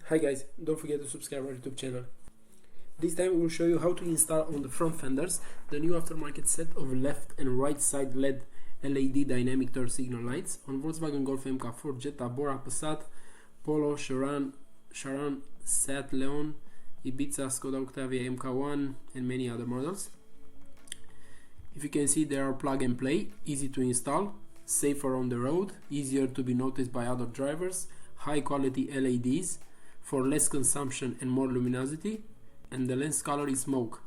Hi guys, don't forget to subscribe our YouTube channel. This time we will show you how to install on the front fenders the new aftermarket set of left and right side LED dynamic turn signal lights on Volkswagen Golf, Mk4, Jetta, Bora, Passat, Polo, Sharan, Seat Leon, Ibiza, Skoda, Octavia, Mk4 and many other models. If you can see, they are plug and play, easy to install, safer on the road, easier to be noticed by other drivers, high quality LEDs for less consumption and more luminosity, and the lens color is smoke.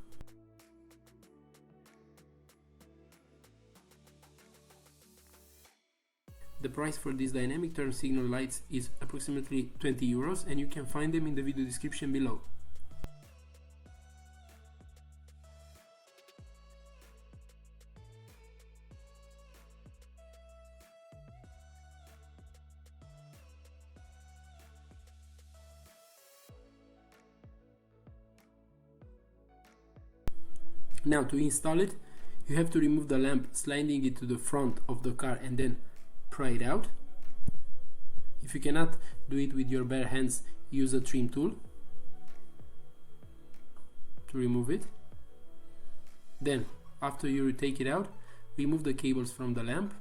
The price for these dynamic turn signal lights is approximately 20 euros, and you can find them in the video description below. Now, to install it, you have to remove the lamp, sliding it to the front of the car and then pry it out. If you cannot do it with your bare hands, use a trim tool to remove it. Then, after you take it out, remove the cables from the lamp.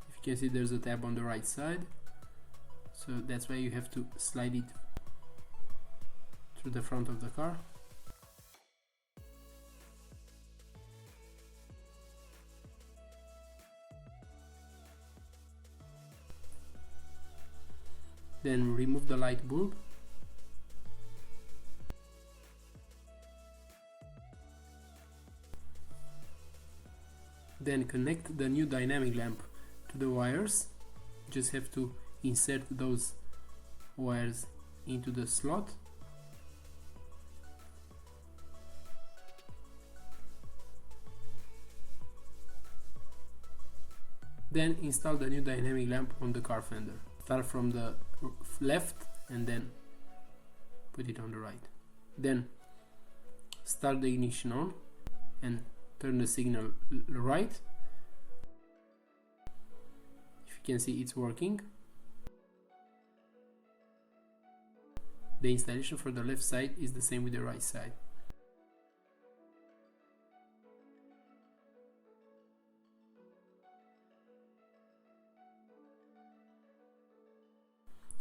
If you can see, there's a tab on the right side. So that's why you have to slide it through the front of the car. Then remove the light bulb. Then connect the new dynamic lamp to the wires. Just have to insert those wires into the slot. Then install the new dynamic lamp on the car fender. Start from the left and then put it on the right. Then start the ignition on and turn the signal right. If you can see, it's working. The installation for the left side is the same with the right side.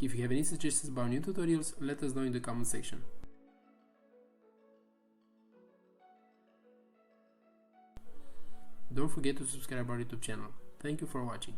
If you have any suggestions about new tutorials, let us know in the comment section. Don't forget to subscribe our YouTube channel. Thank you for watching.